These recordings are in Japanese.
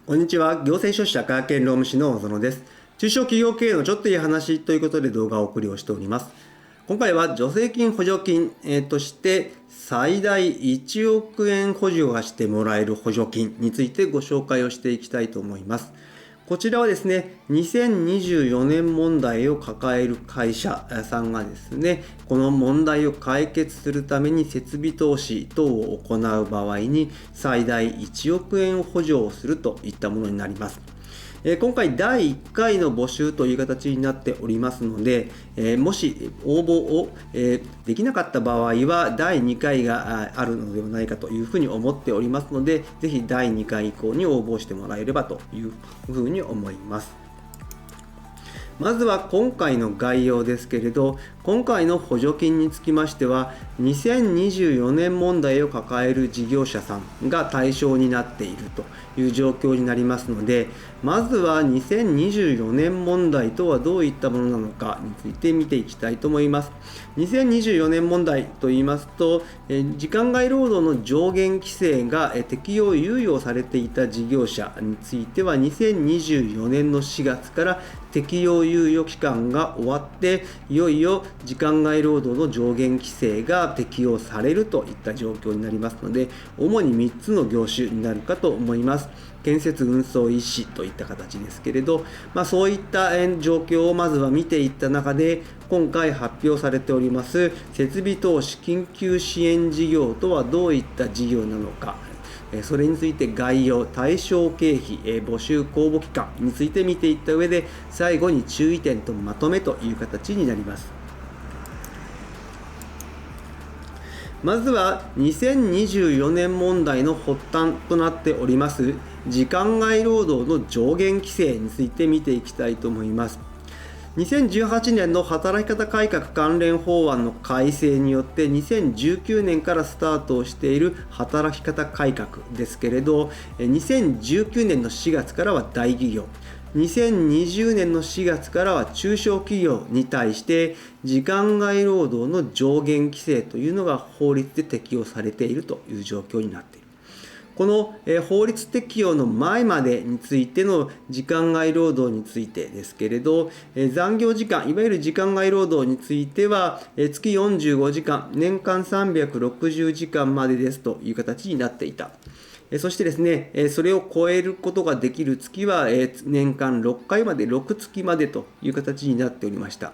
こんにちは。行政書士社会兼労務士の小園です。中小企業経営のちょっといい話ということで動画をお送りをしております。今回は助成金補助金、として最大1億円補助がしてもらえる補助金についてご紹介をしていきたいと思います。こちらはですね、2024年問題を抱える会社さんがですね、この問題を解決するために設備投資等を行う場合に最大1億円を補助をするといったものになります。今回第1回の募集という形になっておりますので、もし応募をできなかった場合は第2回があるのではないかというふうに思っておりますので、ぜひ第2回以降に応募してもらえればというふうに思います。まずは今回の概要ですけれど、今回の補助金につきましては、2024年問題を抱える事業者さんが対象になっているという状況になりますので、まずは2024年問題とはどういったものなのかについて見ていきたいと思います。2024年問題といいますと、時間外労働の上限規制が適用猶予されていた事業者については、2024年の4月から適用猶予期間が終わって、いよいよ時間外労働の上限規制が適用されるといった状況になりますので、主に3つの業種になるかと思います。建設運送医師といった形ですけれど、そういった状況をまずは見ていった中で、今回発表されております設備投資緊急支援事業とはどういった事業なのか、それについて概要、対象経費、募集公募期間について見ていった上で、最後に注意点とまとめという形になります。まずは2024年問題の発端となっております時間外労働の上限規制について見ていきたいと思います。2018年の働き方改革関連法案の改正によって2019年からスタートをしている働き方改革ですけれど、2019年の4月からは大企業、2020年の4月からは中小企業に対して時間外労働の上限規制というのが法律で適用されているという状況になっている。この法律適用の前までについての時間外労働についてですけれど、残業時間、いわゆる時間外労働については月45時間、年間360時間までですという形になっていた。そしてですね、それを超えることができる月は年間6回まで、6月までという形になっておりました。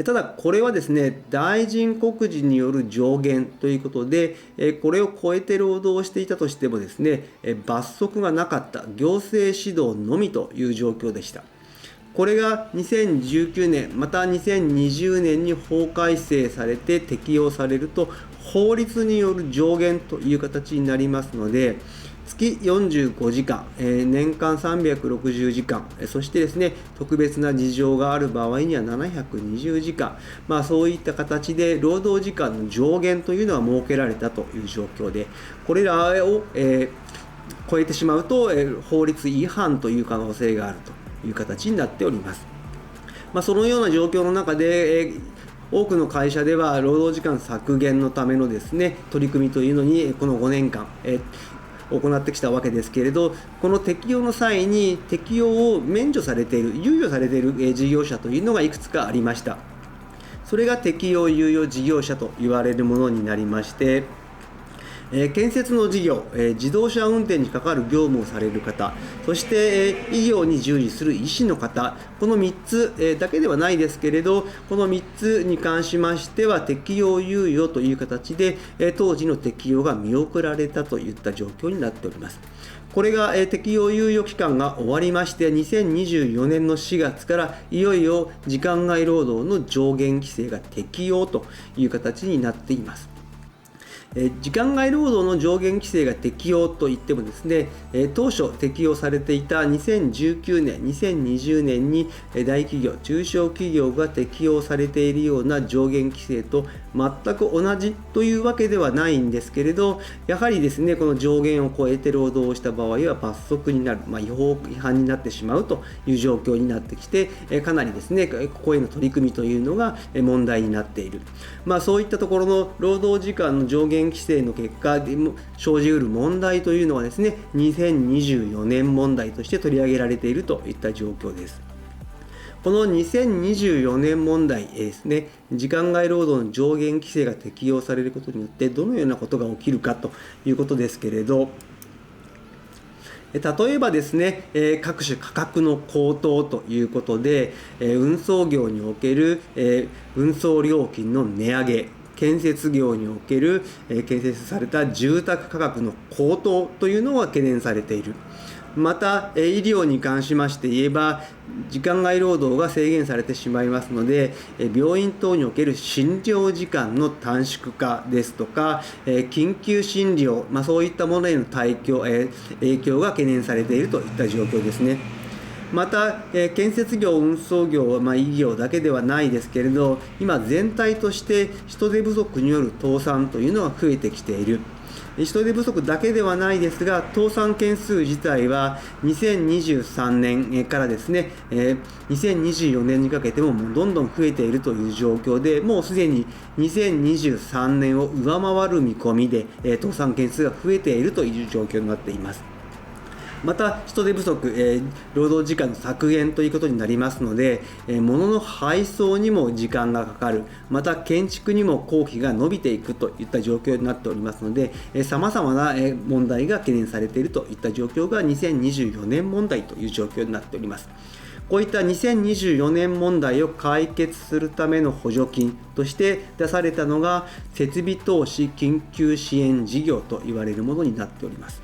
ただこれはですね、大臣告示による上限ということで、これを超えて労働していたとしてもですね、罰則がなかった行政指導のみという状況でした。これが2019年また2020年に法改正されて適用されると、法律による上限という形になりますので、月45時間、年間360時間、そしてですね、特別な事情がある場合には720時間、そういった形で労働時間の上限というのは設けられたという状況で、これらを、超えてしまうと、法律違反という可能性があるという形になっております。そのような状況の中で、多くの会社では労働時間削減のためのですね、取り組みというのにこの5年間、行ってきたわけですけれど、この適用の際に適用を免除されている、猶予されている事業者というのがいくつかありました。それが適用猶予事業者と言われるものになりまして、建設の事業、自動車運転に関わる業務をされる方、そして医療に従事する医師の方、この3つだけではないですけれど、この3つに関しましては適用猶予という形で当時の適用が見送られたといった状況になっております。これが適用猶予期間が終わりまして、2024年の4月からいよいよ時間外労働の上限規制が適用という形になっています。時間外労働の上限規制が適用といってもですね、当初適用されていた2019年、2020年に大企業、中小企業が適用されているような上限規制と全く同じというわけではないんですけれど、やはりですね、この上限を超えて労働をした場合は罰則になる、違反になってしまうという状況になってきて、かなりですね、ここへの取り組みというのが問題になっている。そういったところの労働時間の上限限規制の結果で生じうる問題というのはですね、2024年問題として取り上げられているといった状況です。この2024年問題ですね、時間外労働の上限規制が適用されることによってどのようなことが起きるかということですけれど、例えばですね、各種価格の高騰ということで、運送業における、運送料金の値上げ、建設業における、建設された住宅価格の高騰というのが懸念されている。また、医療に関しまして言えば、時間外労働が制限されてしまいますので、病院等における診療時間の短縮化ですとか、緊急診療、そういったものへの影響が懸念されているといった状況ですね。また、建設業、運送業は、医業だけではないですけれど、今全体として人手不足による倒産というのが増えてきている。人手不足だけではないですが、倒産件数自体は2023年からですね、2024年にかけてもどんどん増えているという状況で、もうすでに2023年を上回る見込みで、倒産件数が増えているという状況になっています。また人手不足、労働時間の削減ということになりますので、物の配送にも時間がかかる、また建築にも工期が伸びていくといった状況になっておりますので、さまざまな問題が懸念されているといった状況が2024年問題という状況になっております。こういった2024年問題を解決するための補助金として出されたのが設備投資緊急支援事業と言われるものになっております。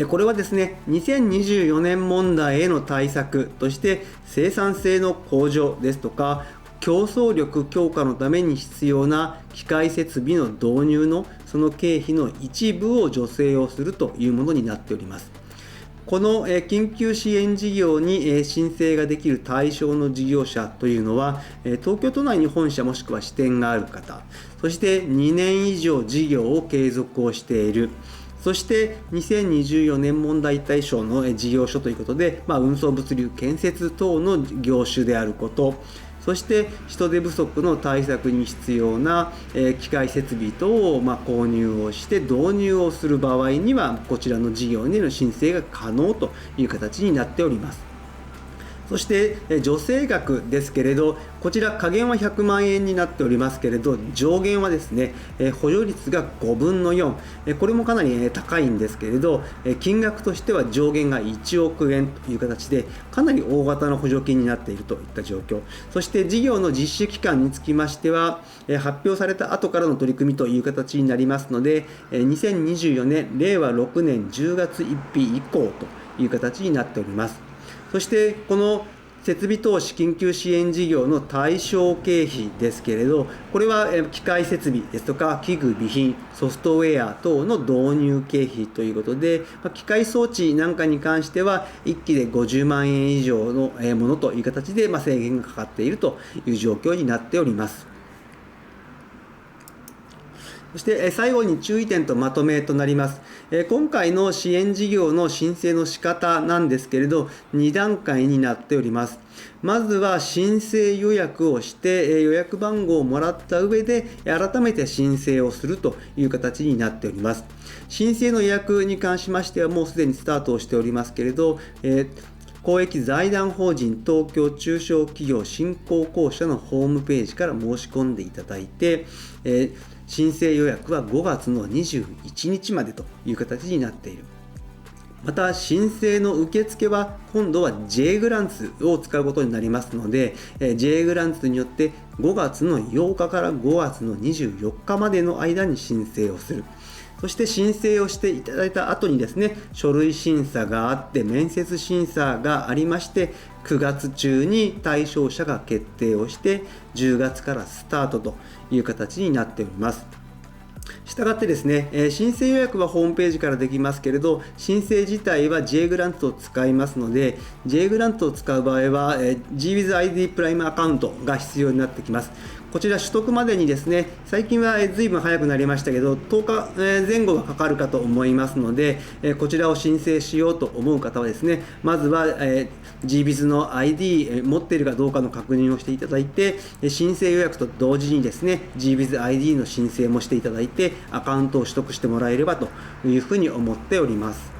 これはですね、2024年問題への対策として生産性の向上ですとか、競争力強化のために必要な機械設備の導入のその経費の一部を助成をするというものになっております。この緊急支援事業に申請ができる対象の事業者というのは、東京都内に本社もしくは支店がある方、そして2年以上事業を継続をしている、そして2024年問題対象の事業所ということで、運送物流建設等の業種であること、そして人手不足の対策に必要な機械設備等を購入をして導入をする場合には、こちらの事業への申請が可能という形になっております。そして助成額ですけれど、こちら下限は100万円になっておりますけれど、上限はですね、補助率が5分の4、これもかなり高いんですけれど、金額としては上限が1億円という形で、かなり大型の補助金になっているといった状況。そして事業の実施期間につきましては、発表された後からの取り組みという形になりますので、2024年令和6年10月1日以降という形になっております。そしてこの設備投資緊急支援事業の対象経費ですけれど、これは機械設備ですとか器具備品、ソフトウェア等の導入経費ということで、機械装置なんかに関しては1機で50万円以上のものという形で制限がかかっているという状況になっております。そして最後に注意点とまとめとなります。今回の支援事業の申請の仕方なんですけれど、2段階になっております。まずは申請予約をして予約番号をもらった上で改めて申請をするという形になっております。申請の予約に関しましてはもうすでにスタートをしておりますけれど、公益財団法人東京中小企業振興公社のホームページから申し込んでいただいて、申請予約は5月の21日までという形になっている。また申請の受付は今度は J グランツを使うことになりますので、J グランツによって5月の8日から5月の24日までの間に申請をする。そして申請をしていただいた後にですね、書類審査があって面接審査がありまして、9月中に対象者が決定をして10月からスタートという形になっております。したがってですね、申請予約はホームページからできますけれど、申請自体は J グラントを使いますので、J グラントを使う場合は GWithID プライムアカウントが必要になってきます。こちら取得までにですね、最近は随分早くなりましたけど、10日前後がかかるかと思いますので、こちらを申請しようと思う方はですね、まずは GBiz の ID 持っているかどうかの確認をしていただいて、申請予約と同時にですね、GBiz ID の申請もしていただいて、てアカウントを取得してもらえればというふうに思っております。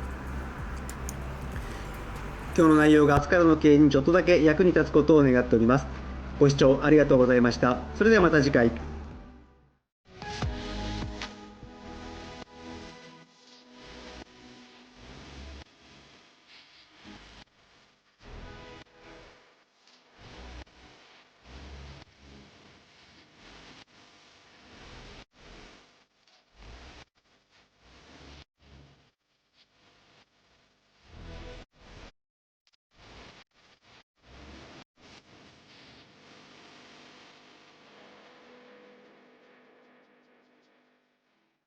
今日の内容が明日からの経営にちょっとだけ役に立つことを願っております。ご視聴ありがとうございました。それではまた次回。